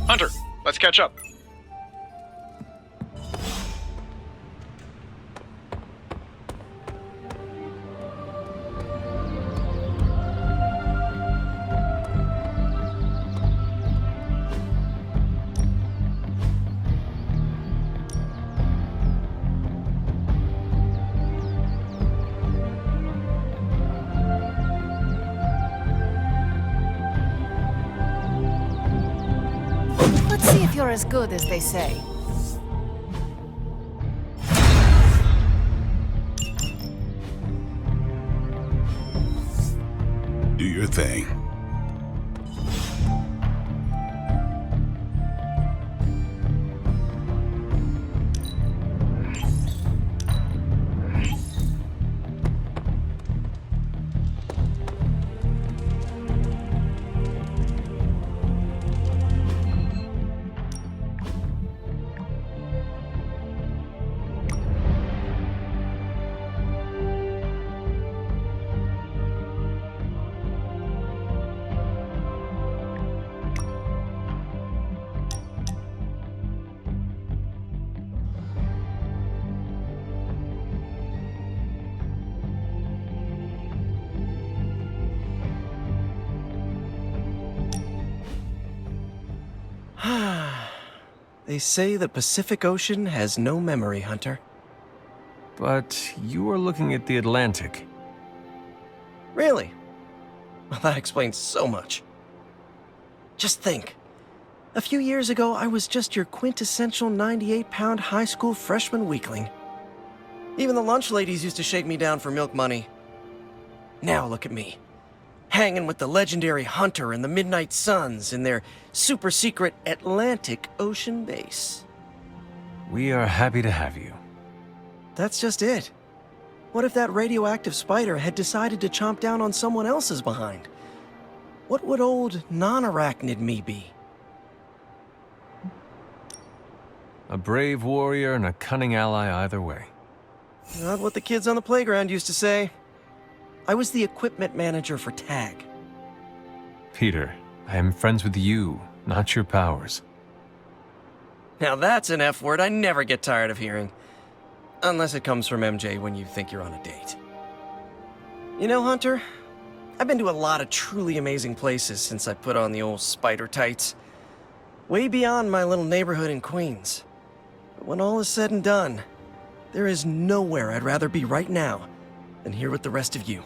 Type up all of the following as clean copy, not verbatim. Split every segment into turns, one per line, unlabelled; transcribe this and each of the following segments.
Hunter, let's catch up.
Let's see if you're as good as they say.
Do your thing.
They say the Pacific Ocean has no memory, Hunter.
But you were looking at the Atlantic.
Really? Well, that explains so much. Just think. A few years ago, I was just your quintessential 98-pound high school freshman weakling. Even the lunch ladies used to shake me down for milk money. Now look at me. Hanging with the legendary Hunter and the Midnight Suns in their super-secret Atlantic Ocean base.
We are happy to have you.
That's just it. What if that radioactive spider had decided to chomp down on someone else's behind? What would old non-arachnid me be?
A brave warrior and a cunning ally either way.
Not what the kids on the playground used to say. I was the equipment manager for TAG.
Peter, I am friends with you, not your powers.
Now that's an F word I never get tired of hearing. Unless it comes from MJ when you think you're on a date. You know, Hunter, I've been to a lot of truly amazing places since I put on the old spider tights. Way beyond my little neighborhood in Queens. But when all is said and done, there is nowhere I'd rather be right now than here with the rest of you.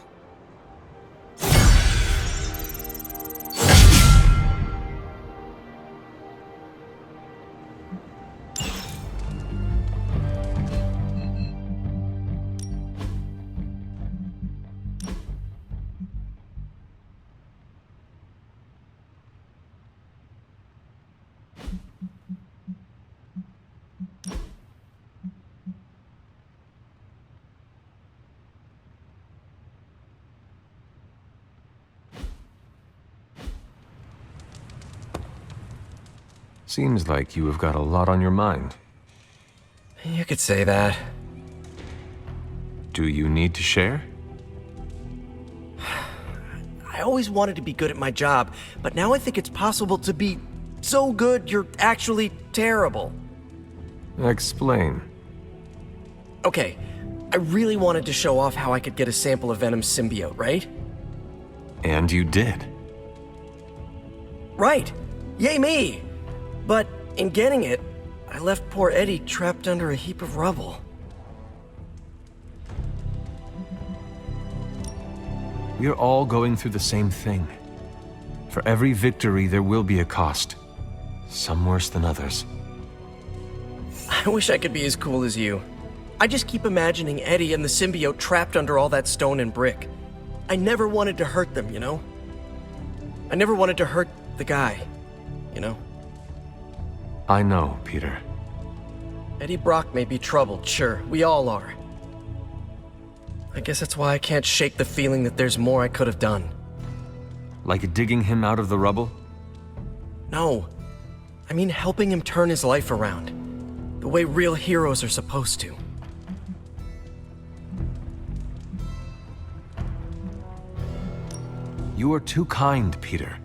Seems like you have got a lot on your mind.
You could say that.
Do you need to share?
I always wanted to be good at my job, but now I think it's possible to be so good you're actually terrible.
Explain.
Okay, I really wanted to show off how I could get a sample of Venom's symbiote, right?
And you did.
Right! Yay me! But in getting it, I left poor Eddie trapped under a heap of rubble.
We are all going through the same thing. For every victory, there will be a cost. Some worse than others.
I wish I could be as cool as you. I just keep imagining Eddie and the symbiote trapped under all that stone and brick. I never wanted to hurt them, you know? I never wanted to hurt the guy, you know?
I know, Peter.
Eddie Brock may be troubled, sure. We all are. I guess that's why I can't shake the feeling that there's more I could have done.
Like digging him out of the rubble?
No. I mean helping him turn his life around. The way real heroes are supposed to.
You are too kind, Peter.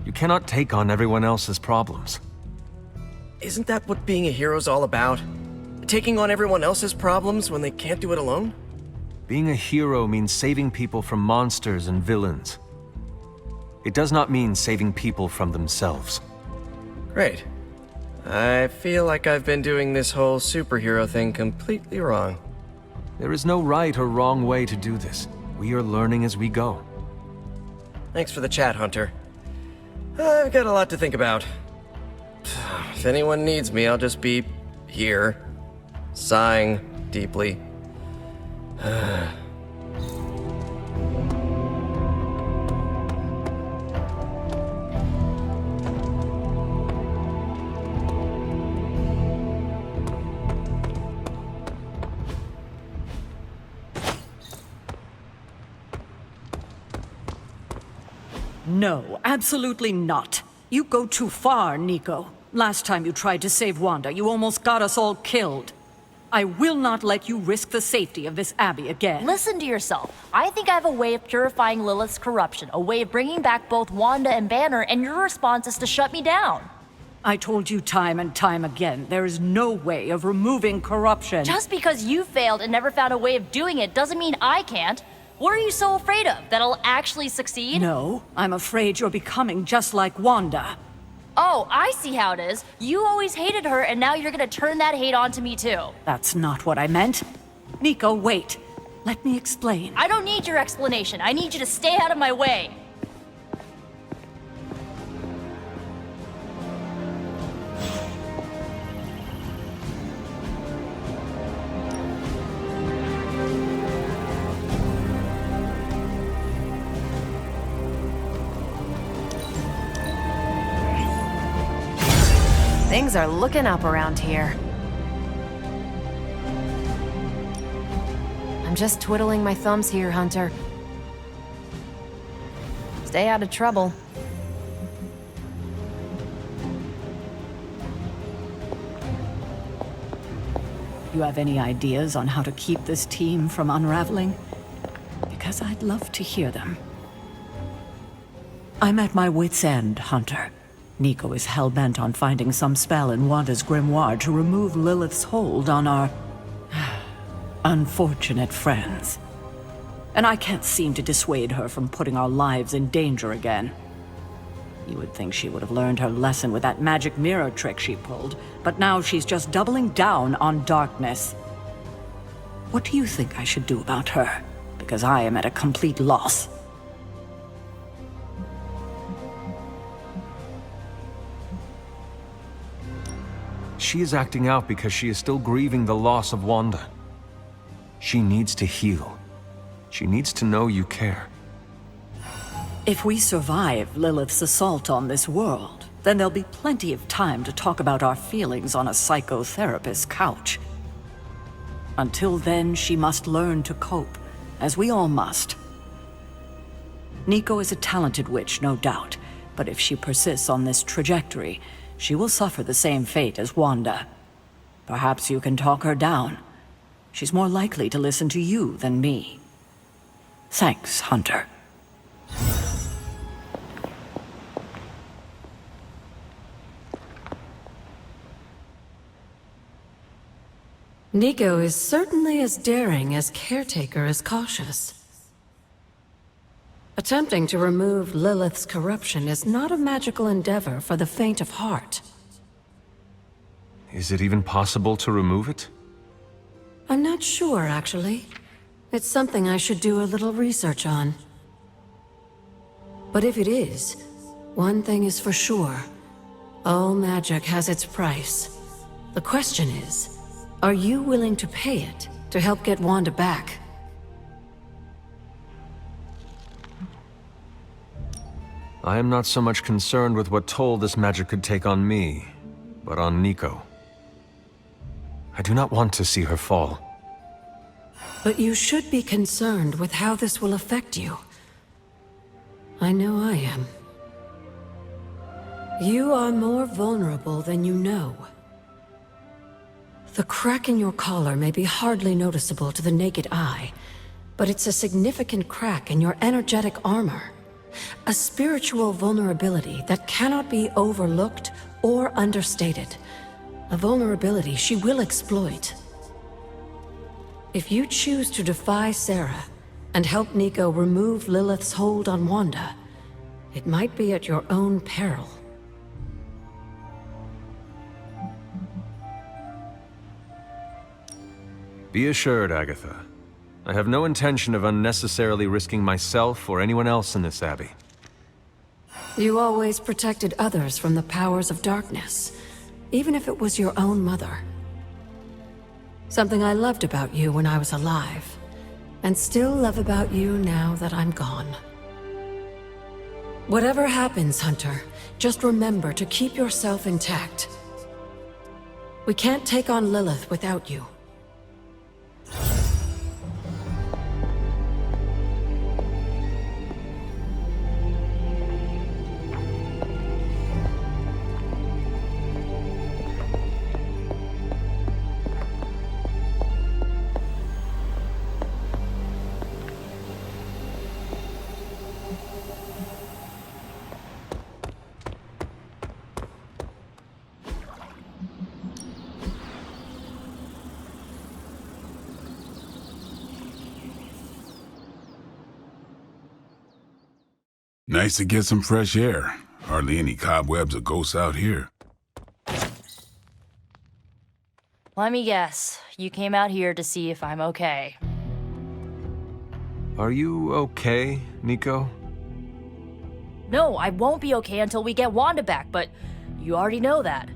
You cannot take on everyone else's problems.
Isn't that what being a hero's all about? Taking on everyone else's problems when they can't do it alone?
Being a hero means saving people from monsters and villains. It does not mean saving people from themselves.
Great. I feel like I've been doing this whole superhero thing completely wrong.
There is no right or wrong way to do this. We are learning as we go.
Thanks for the chat, Hunter. I've got a lot to think about. If anyone needs me, I'll just be here, sighing deeply.
No, absolutely not. You go too far, Nico. Last time you tried to save Wanda, you almost got us all killed. I will not let you risk the safety of this abbey again.
Listen to yourself. I think I have a way of purifying Lilith's corruption, a way of bringing back both Wanda and Banner, and your response is to shut me down.
I told you time and time again, there is no way of removing corruption.
Just because you failed and never found a way of doing it doesn't mean I can't. What are you so afraid of? That I'll actually succeed?
No, I'm afraid you're becoming just like Wanda.
Oh, I see how it is. You always hated her, and now you're gonna turn that hate onto me too.
That's not what I meant. Nico, wait. Let me explain.
I don't need your explanation. I need you to stay out of my way.
Things are looking up around here. I'm just twiddling my thumbs here, Hunter. Stay out of trouble.
You have any ideas on how to keep this team from unraveling? Because I'd love to hear them. I'm at my wit's end, Hunter. Nico is hell-bent on finding some spell in Wanda's grimoire to remove Lilith's hold on our unfortunate friends. And I can't seem to dissuade her from putting our lives in danger again. You would think she would have learned her lesson with that magic mirror trick she pulled, but now she's just doubling down on darkness. What do you think I should do about her? Because I am at a complete loss.
She is acting out because she is still grieving the loss of Wanda. She needs to heal. She needs to know you care.
If we survive Lilith's assault on this world, then there'll be plenty of time to talk about our feelings on a psychotherapist's couch. Until then, she must learn to cope, as we all must. Nico is a talented witch, no doubt, but if she persists on this trajectory, she will suffer the same fate as Wanda. Perhaps you can talk her down. She's more likely to listen to you than me. Thanks, Hunter.
Nico is certainly as daring as Caretaker is cautious. Attempting to remove Lilith's corruption is not a magical endeavor for the faint of heart.
Is it even possible to remove it?
I'm not sure, actually. It's something I should do a little research on. But if it is, one thing is for sure. All magic has its price. The question is, are you willing to pay it to help get Wanda back?
I am not so much concerned with what toll this magic could take on me, but on Nico. I do not want to see her fall.
But you should be concerned with how this will affect you. I know I am. You are more vulnerable than you know. The crack in your collar may be hardly noticeable to the naked eye, but it's a significant crack in your energetic armor. A spiritual vulnerability that cannot be overlooked or understated. A vulnerability she will exploit. If you choose to defy Sarah and help Nico remove Lilith's hold on Wanda, it might be at your own peril.
Be assured, Agatha. I have no intention of unnecessarily risking myself or anyone else in this abbey.
You always protected others from the powers of darkness, even if it was your own mother. Something I loved about you when I was alive, and still love about you now that I'm gone. Whatever happens, Hunter, just remember to keep yourself intact. We can't take on Lilith without you.
Nice to get some fresh air. Hardly any cobwebs or ghosts out here.
Let me guess. You came out here to see if I'm okay.
Are you okay, Nico?
No, I won't be okay until we get Wanda back, but you already know that.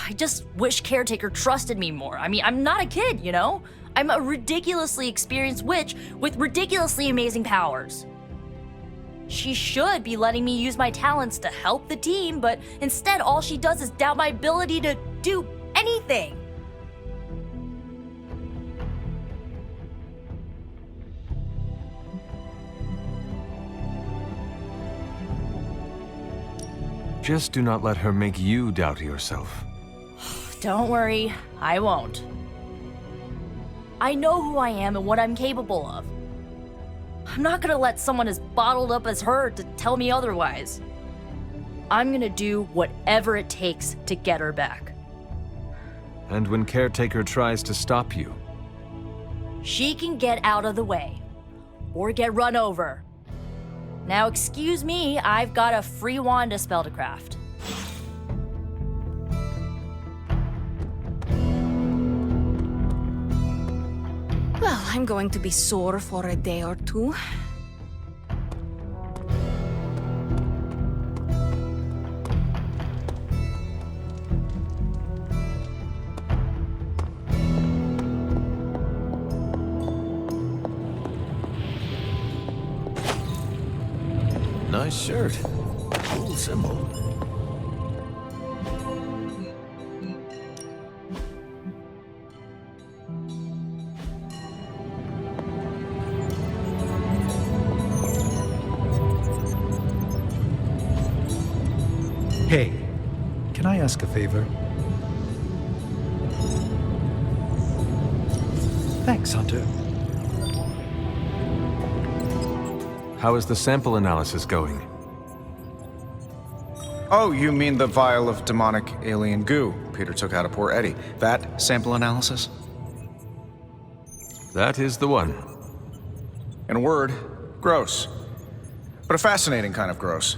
I just wish Caretaker trusted me more. I mean, I'm not a kid, you know? I'm a ridiculously experienced witch with ridiculously amazing powers. She should be letting me use my talents to help the team, but instead all she does is doubt my ability to do anything.
Just do not let her make you doubt yourself.
Don't worry, I won't. I know who I am and what I'm capable of. I'm not gonna let someone as bottled up as her to tell me otherwise. I'm gonna do whatever it takes to get her back.
And when Caretaker tries to stop you?
She can get out of the way, or get run over. Now excuse me, I've got a free Wanda spell to craft.
Well, I'm going to be sore for a day or two.
Nice shirt. Cool symbol.
Hey, can I ask a favor? Thanks, Hunter.
How is the sample analysis going?
Oh, you mean the vial of demonic alien goo Peter took out of poor Eddie. That sample analysis?
That is the one.
In a word, gross. But a fascinating kind of gross.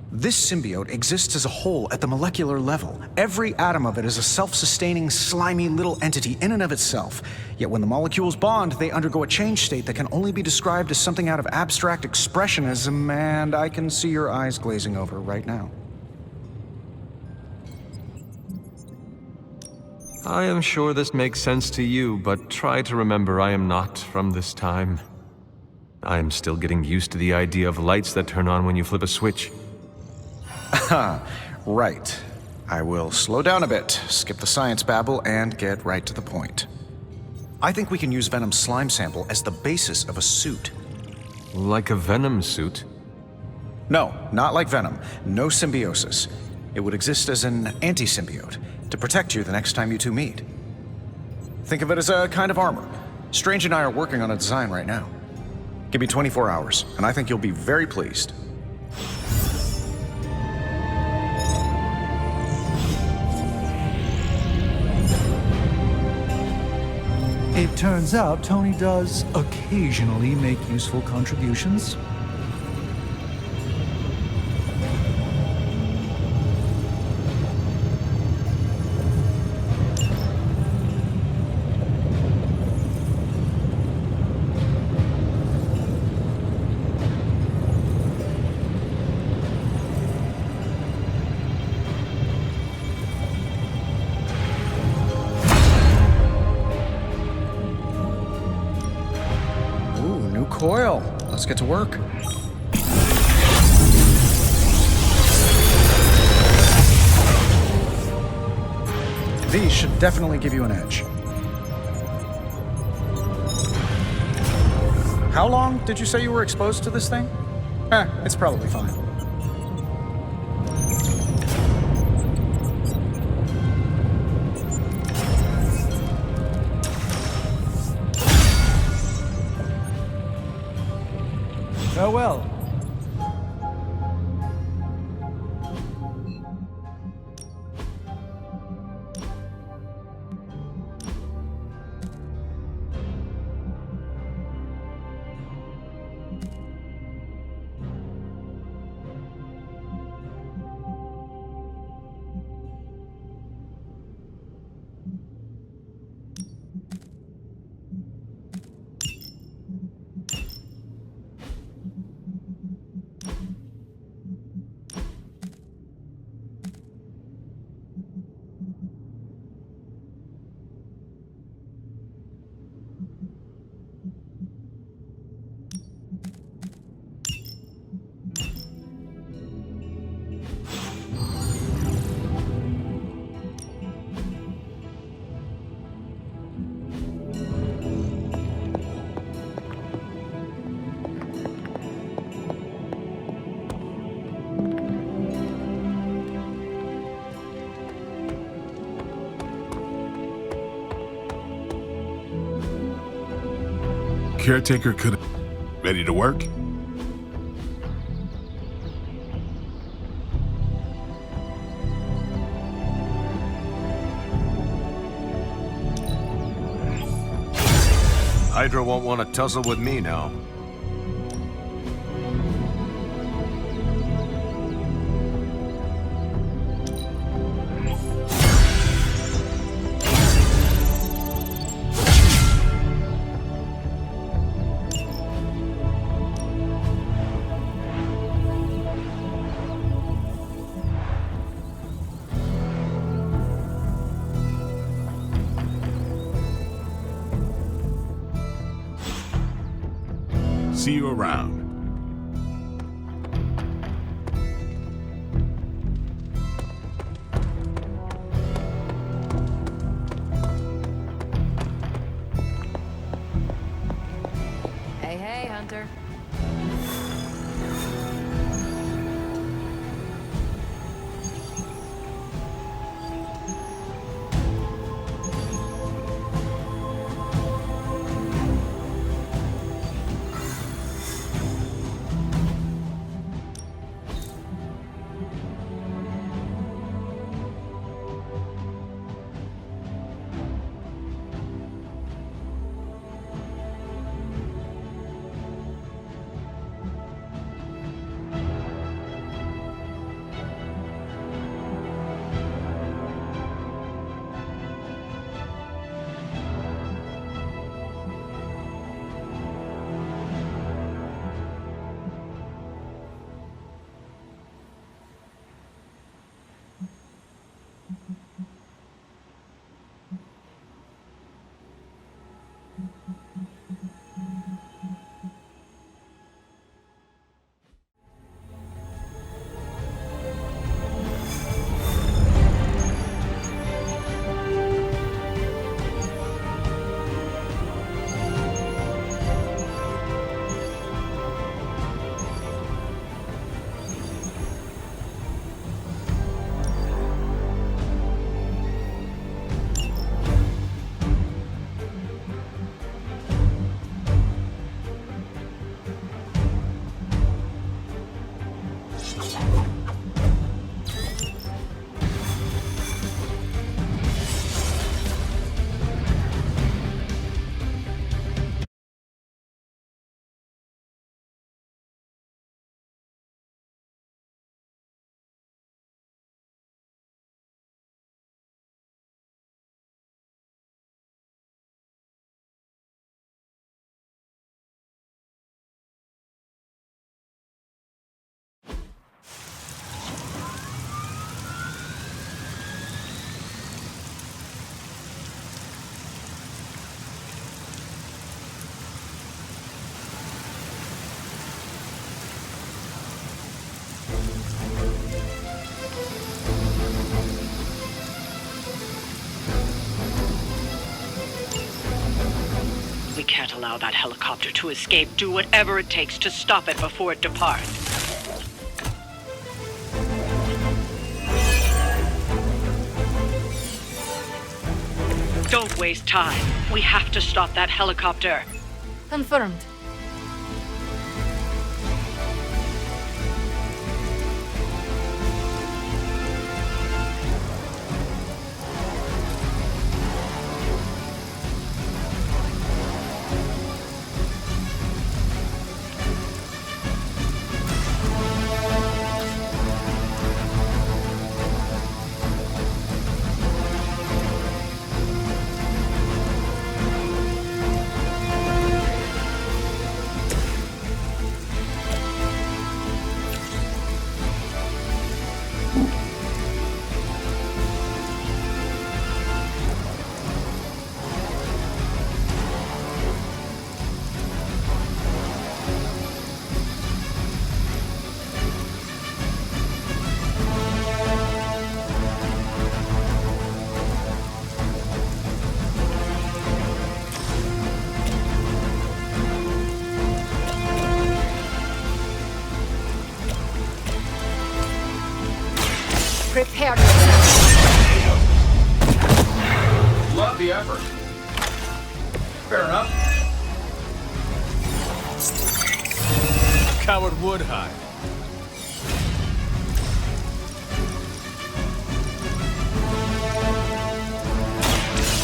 This symbiote exists as a whole at the molecular level. Every atom of it is a self-sustaining, slimy little entity in and of itself. Yet when the molecules bond, they undergo a change state that can only be described as something out of abstract expressionism, and I can see your eyes glazing over right now.
I am sure this makes sense to you, but try to remember I am not from this time. I am still getting used to the idea of lights that turn on when you flip a switch.
Right. I will slow down a bit, skip the science babble, and get right to the point. I think we can use Venom's slime sample as the basis of a suit.
Like a Venom suit?
No, not like Venom. No symbiosis. It would exist as an anti-symbiote, to protect you the next time you two meet. Think of it as a kind of armor. Strange and I are working on a design right now. Give me 24 hours, and I think you'll be very pleased.
It turns out Tony does occasionally make useful contributions.
Coil. Let's get to work. These should definitely give you an edge. How long did you say you were exposed to this thing? It's probably fine.
Farewell.
Caretaker could have... Ready to work?
Hydra won't want to tussle with me now.
See you around.
Hey, hey, Hunter.
can't allow that helicopter to escape. Do whatever it takes to stop it before it departs. Don't waste time. We have to stop that helicopter.
Confirmed.
Prepare yourself.
Love the effort. Fair enough.
Coward would hide.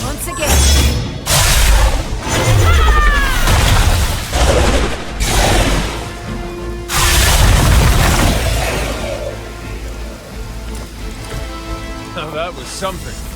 Once again.
Now that was something.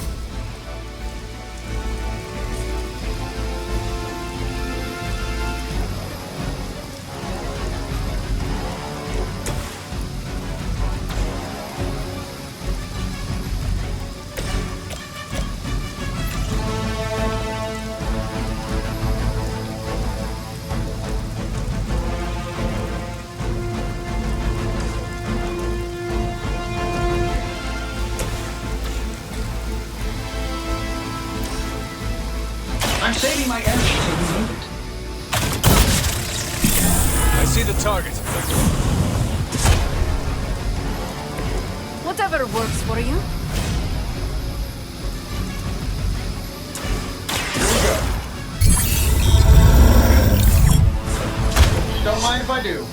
I'm saving my energy till we need it.
I see the target.
Whatever works for you.
Don't mind if I do.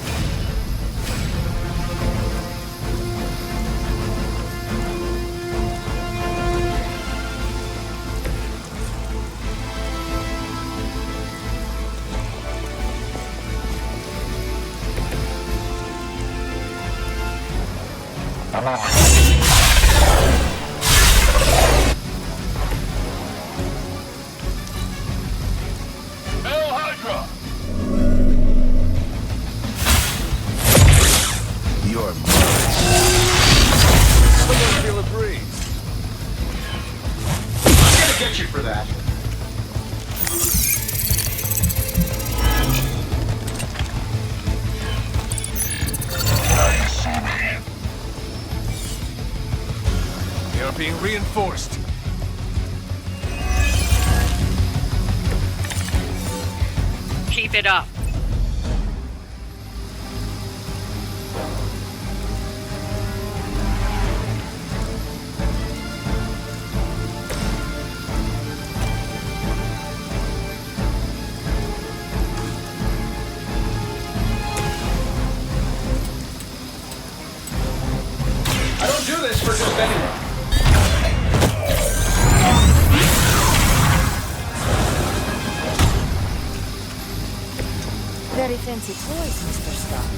Hydra!
You're
Someone feel a breeze.
I'm gonna get you for that.
We are being reinforced.
Keep it up.
I don't do this for just anyone.
Very fancy toys, Mr. Scott.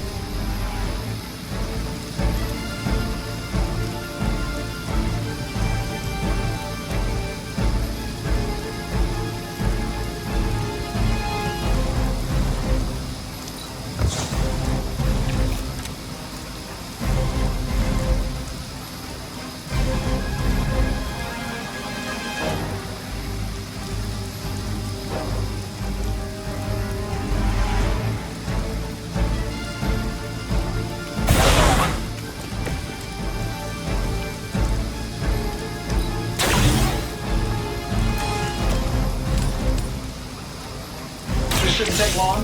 shouldn't take long.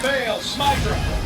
Fail, Smydra.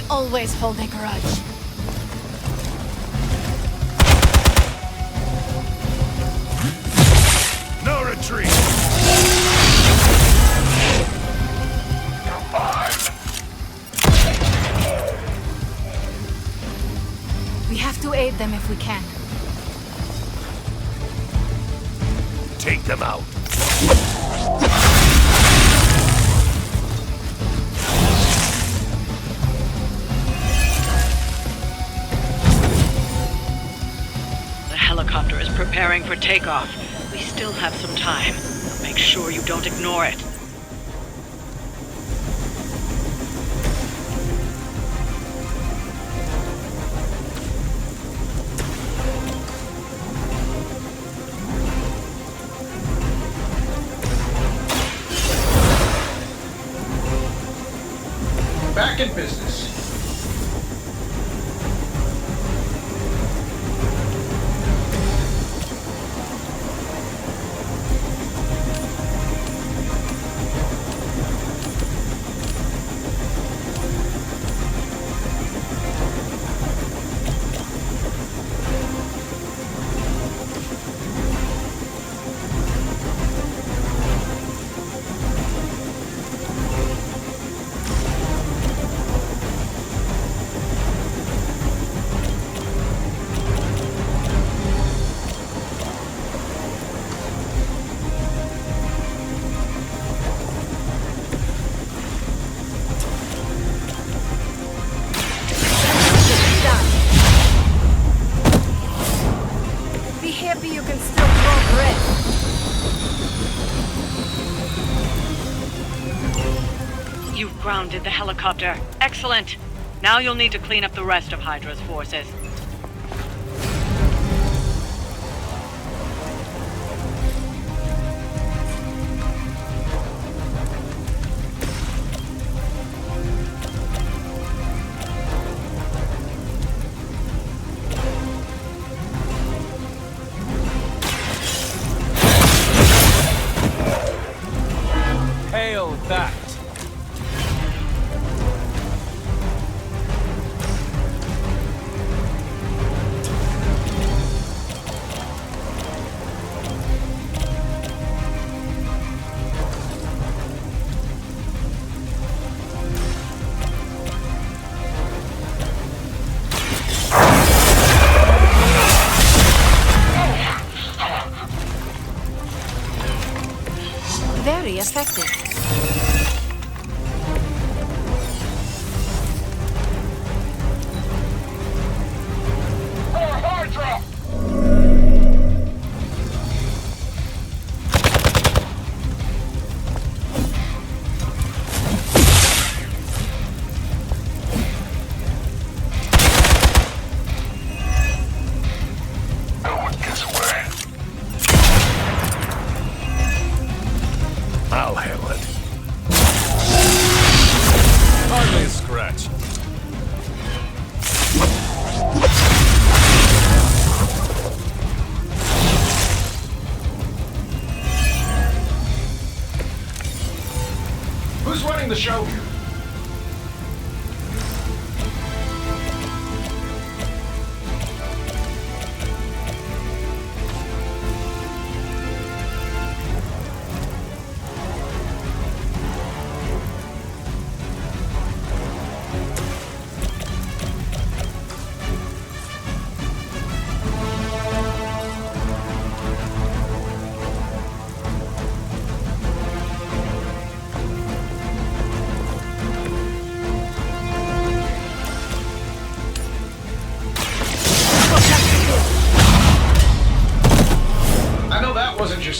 Always hold a grudge.
No retreat!
We have to aid them if we can.
Take them out.
The helicopter is preparing for takeoff. We still have some time. Make sure you don't ignore it.
Back in business.
You've grounded the helicopter. Excellent. Now you'll need to clean up the rest of Hydra's forces.
Hail that!
Very effective.
Hydra! No one gets away. I'll handle it. Hardly a scratch.
Who's running the show here?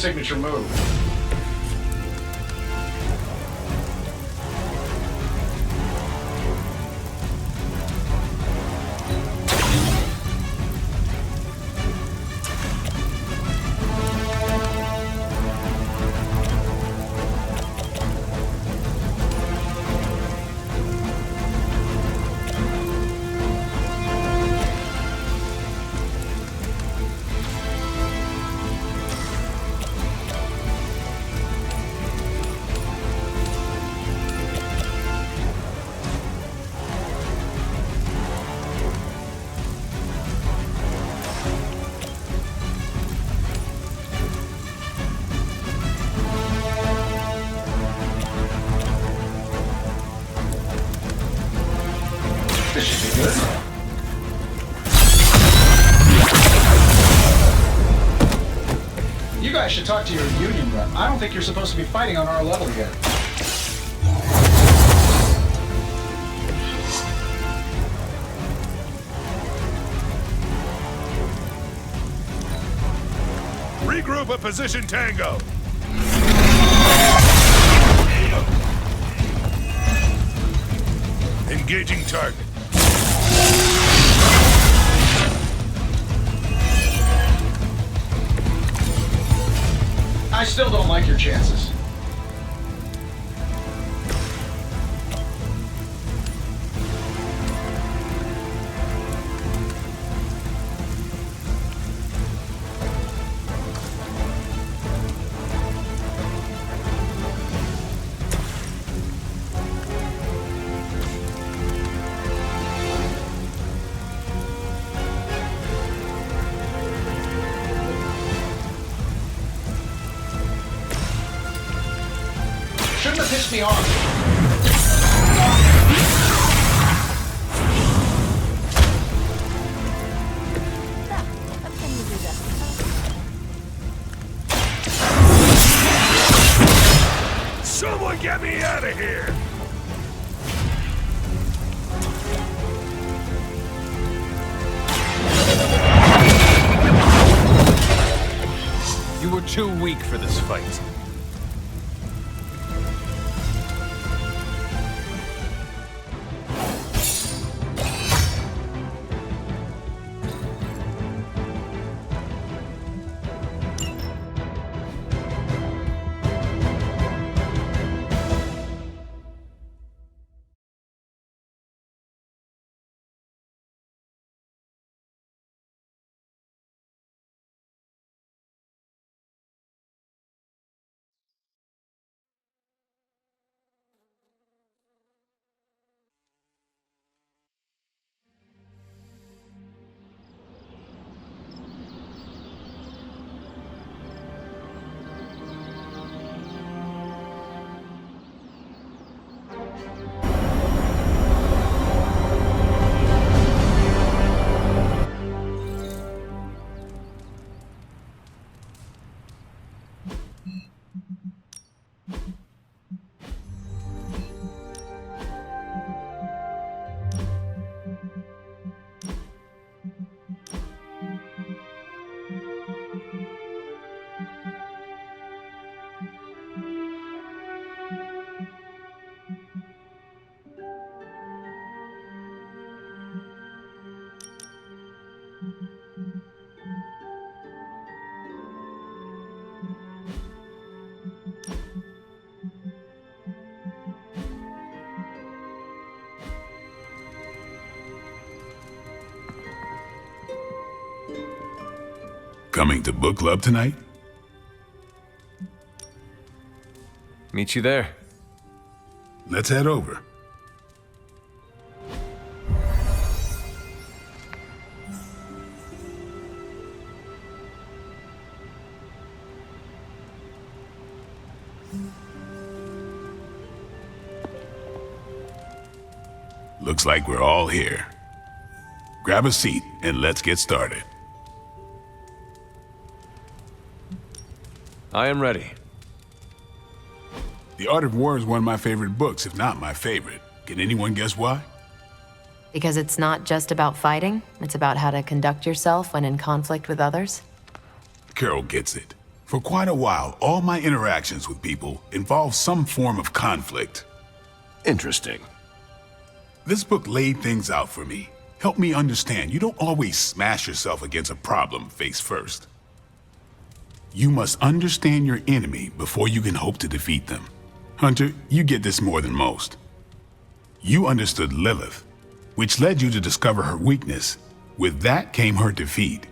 signature move. This should be good. You guys should talk to your union rep. I don't think you're supposed to be fighting on our level yet.
Regroup at position Tango. Engaging target.
I still don't like your chances. Shouldn't have pissed me off.
Someone get me out of here! You were too weak for this fight.
Coming to book club tonight?
Meet you there.
Let's head over. Looks like we're all here. Grab a seat and let's get started.
I am ready.
The Art of War is one of my favorite books, if not my favorite. Can anyone guess why?
Because it's not just about fighting, it's about how to conduct yourself when in conflict with others.
Carol gets it. For quite a while, all my interactions with people involve some form of conflict.
Interesting.
This book laid things out for me. Helped me understand you don't always smash yourself against a problem face first. You must understand your enemy before you can hope to defeat them. Hunter, you get this more than most. You understood Lilith, which led you to discover her weakness. With that came her defeat.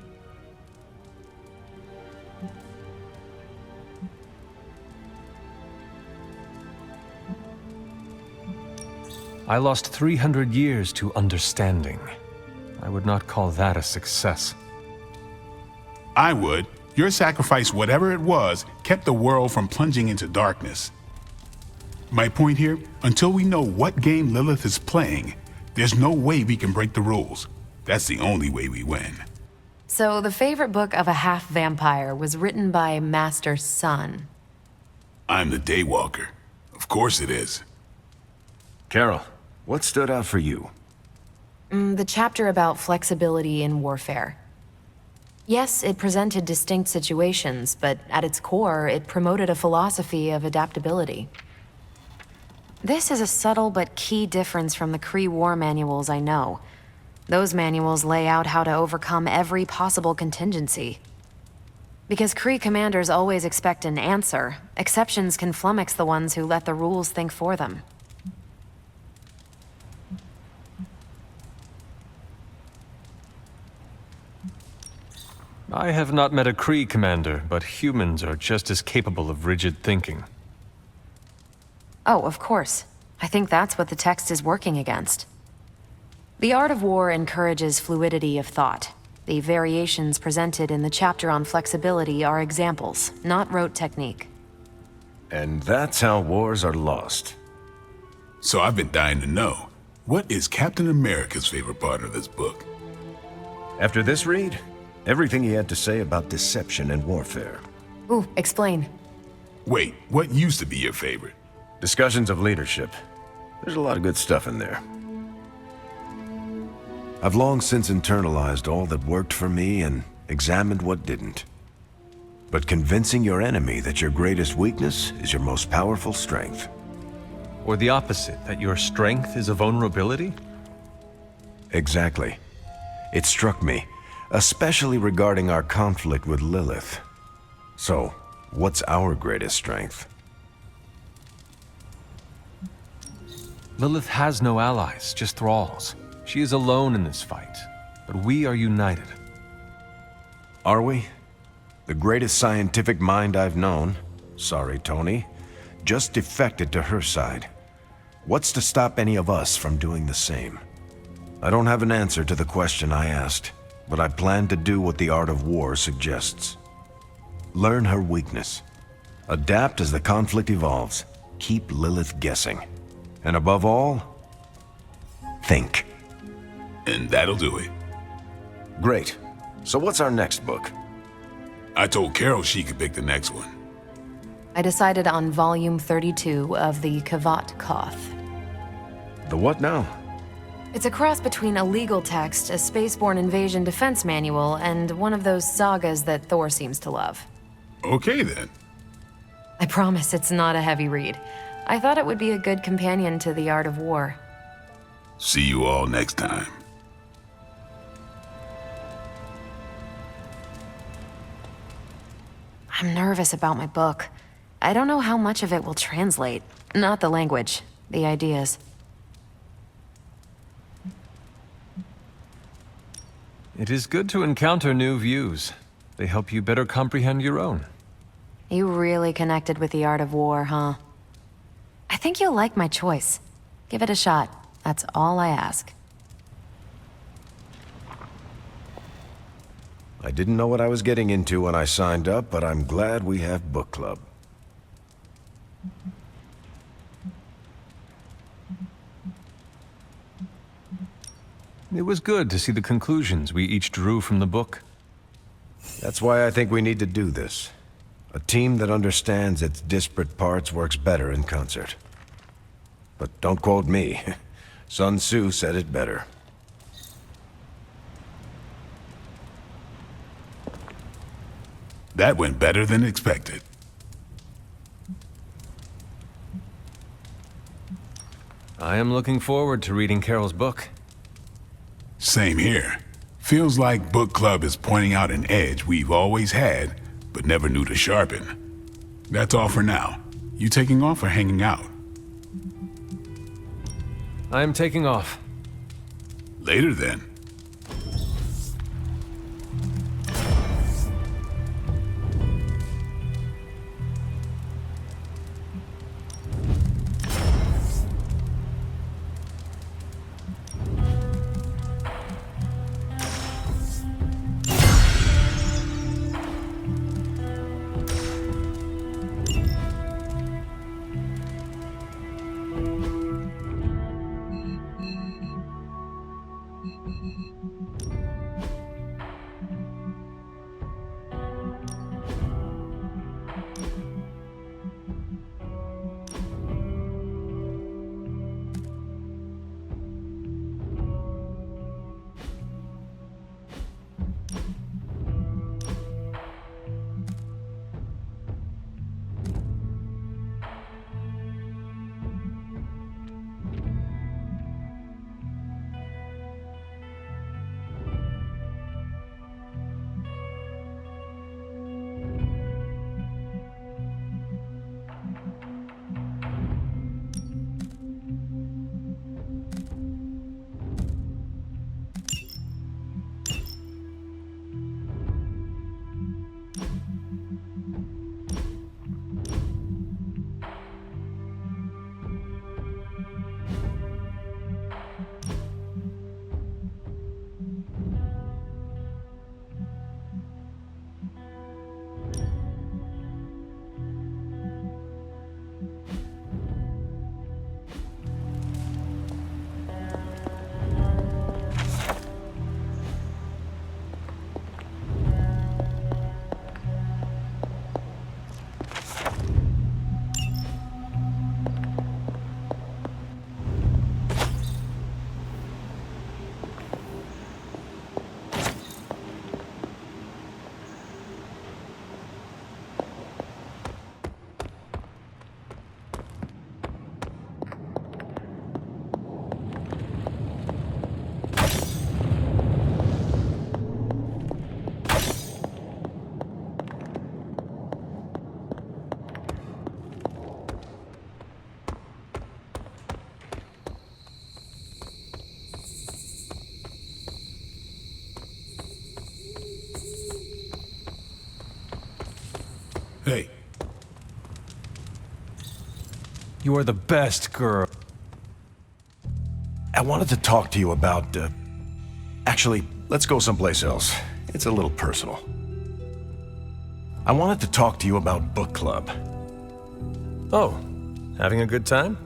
I lost 300 years to understanding. I would not call that a success.
I would. Your sacrifice, whatever it was, kept the world from plunging into darkness. My point here, until we know what game Lilith is playing, there's no way we can break the rules. That's the only way we win.
So the favorite book of a half-vampire was written by Master's son.
I'm the Daywalker. Of course it is.
Carol, what stood out for you?
The chapter about flexibility in warfare. Yes, it presented distinct situations, but at its core, it promoted a philosophy of adaptability. This is a subtle but key difference from the Kree war manuals I know. Those manuals lay out how to overcome every possible contingency. Because Kree commanders always expect an answer, exceptions can flummox the ones who let the rules think for them.
I have not met a Kree commander, but humans are just as capable of rigid thinking.
Oh, of course. I think that's what the text is working against. The art of war encourages fluidity of thought. The variations presented in the chapter on flexibility are examples, not rote technique.
And that's how wars are lost.
So I've been dying to know, what is Captain America's favorite part of this book?
After this read, everything he had to say about deception and warfare.
Ooh, explain.
Wait, what used to be your favorite?
Discussions of leadership. There's a lot of good stuff in there. I've long since internalized all that worked for me and examined what didn't. But convincing your enemy that your greatest weakness is your most powerful strength.
Or the opposite, that your strength is a vulnerability?
Exactly. It struck me, especially regarding our conflict with Lilith. So, what's our greatest strength?
Lilith has no allies, just thralls. She is alone in this fight, but we are united.
Are we? The greatest scientific mind I've known, sorry Tony, just defected to her side. What's to stop any of us from doing the same? I don't have an answer to the question I asked, but I plan to do what the art of war suggests. Learn her weakness. Adapt as the conflict evolves. Keep Lilith guessing. And above all, think.
And that'll do it.
Great. So what's our next book?
I told Carol she could pick the next one.
I decided on volume 32 of the Kavat Koth.
The what now?
It's a cross between a legal text, a spaceborne invasion defense manual, and one of those sagas that Thor seems to love.
Okay then.
I promise it's not a heavy read. I thought it would be a good companion to the art of war.
See you all next time.
I'm nervous about my book. I don't know how much of it will translate. Not the language, the ideas.
It is good to encounter new views. They help you better comprehend your own.
You really connected with the art of war, huh? I think you'll like my choice. Give it a shot. That's all I ask.
I didn't know what I was getting into when I signed up, but I'm glad we have book club.
It was good to see the conclusions we each drew from the book.
That's why I think we need to do this. A team that understands its disparate parts works better in concert. But don't quote me. Sun Tzu said it better.
That went better than expected.
I am looking forward to reading Carol's book.
Same here. Feels like book club is pointing out an edge we've always had, but never knew to sharpen. That's all for now. You taking off or hanging out?
I am taking off.
Later then. Hey.
You are the best girl.
I wanted to talk to you about, Actually, let's go someplace else. It's a little personal. I wanted to talk to you about book club.
Oh, having a good time?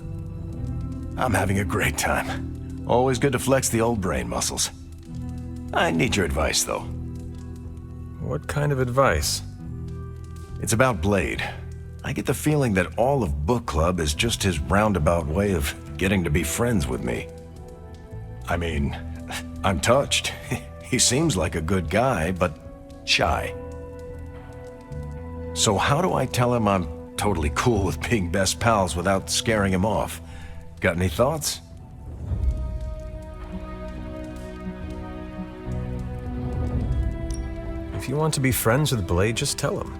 I'm having a great time. Always good to flex the old brain muscles. I need your advice, though.
What kind of advice?
It's about Blade. I get the feeling that all of book club is just his roundabout way of getting to be friends with me. I mean, I'm touched. He seems like a good guy, but shy. So how do I tell him I'm totally cool with being best pals without scaring him off? Got any thoughts?
If you want to be friends with Blade, just tell him.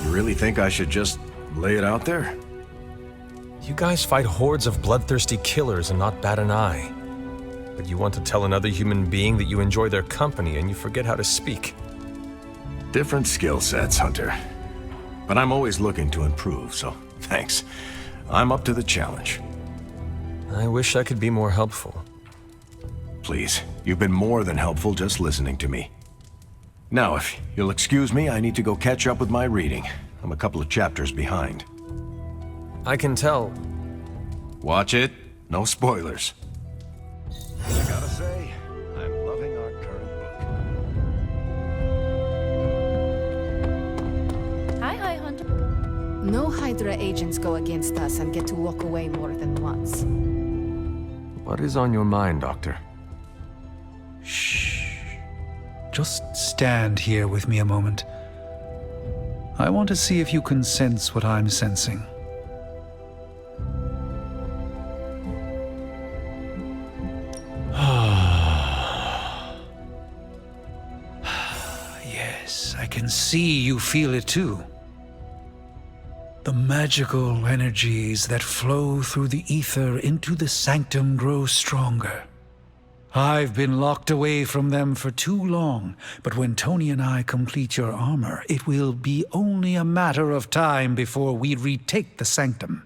You really think I should just lay it out there?
You guys fight hordes of bloodthirsty killers and not bat an eye. But you want to tell another human being that you enjoy their company and you forget how to speak.
Different skill sets, Hunter. But I'm always looking to improve, so thanks. I'm up to the challenge.
I wish I could be more helpful.
Please, you've been more than helpful just listening to me. Now, if you'll excuse me, I need to go catch up with my reading. I'm a couple of chapters behind.
I can tell.
Watch it. No spoilers. I gotta say, I'm loving our current book.
Hi, Hunter.
No Hydra agents go against us and get to walk away more than once.
What is on your mind, Doctor?
Shh. Just stand here with me a moment. I want to see if you can sense what I'm sensing. Yes, I can see you feel it too. The magical energies that flow through the ether into the sanctum grow stronger. I've been locked away from them for too long, but when Tony and I complete your armor, it will be only a matter of time before we retake the sanctum.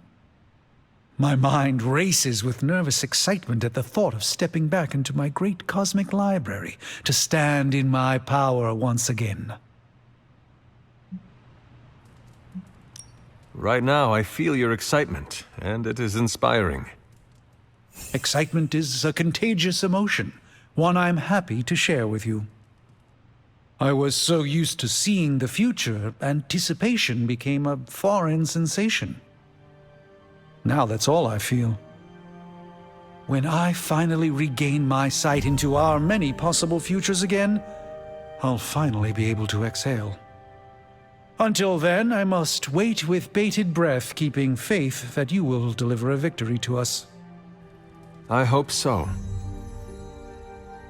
My mind races with nervous excitement at the thought of stepping back into my great cosmic library to stand in my power once again.
Right now, I feel your excitement, and it is inspiring.
Excitement is a contagious emotion, one I'm happy to share with you. I was so used to seeing the future, anticipation became a foreign sensation. Now that's all I feel. When I finally regain my sight into our many possible futures again, I'll finally be able to exhale. Until then, I must wait with bated breath, keeping faith that you will deliver a victory to us.
I hope so.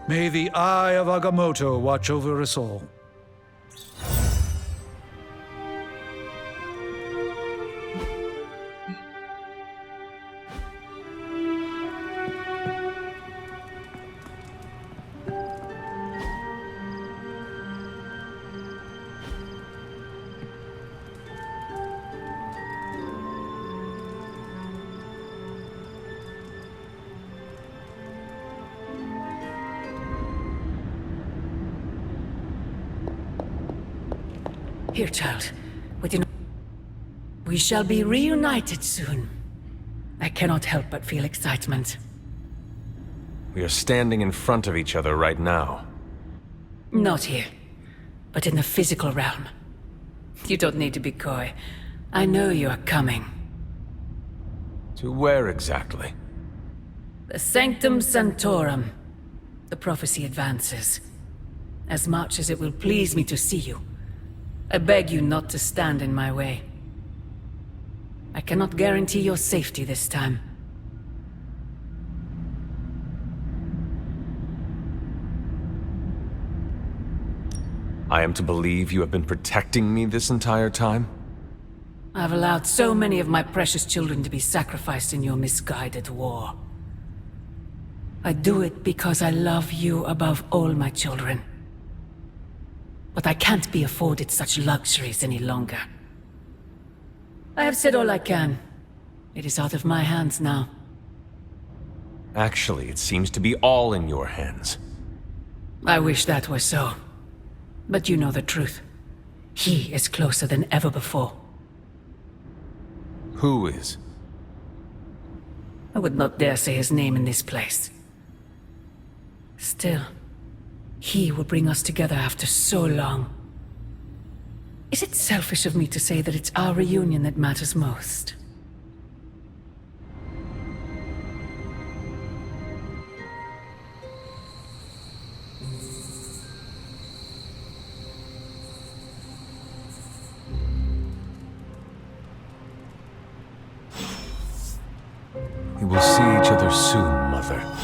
May the eye of Agamotto watch over us all.
Here, child. We shall be reunited soon. I cannot help but feel excitement.
We are standing in front of each other right now.
Not here, but in the physical realm. You don't need to be coy. I know you are coming.
To where exactly?
The Sanctum Sanctorum. The prophecy advances. As much as it will please me to see you, I beg you not to stand in my way. I cannot guarantee your safety this time.
I am to believe you have been protecting me this entire time?
I've allowed so many of my precious children to be sacrificed in your misguided war. I do it because I love you above all my children. But I can't be afforded such luxuries any longer. I have said all I can. It is out of my hands now.
Actually, it seems to be all in your hands.
I wish that were so. But you know the truth. He is closer than ever before.
Who is?
I would not dare say his name in this place. Still, he will bring us together after so long. Is it selfish of me to say that it's our reunion that matters most?
We will see each other soon, Mother.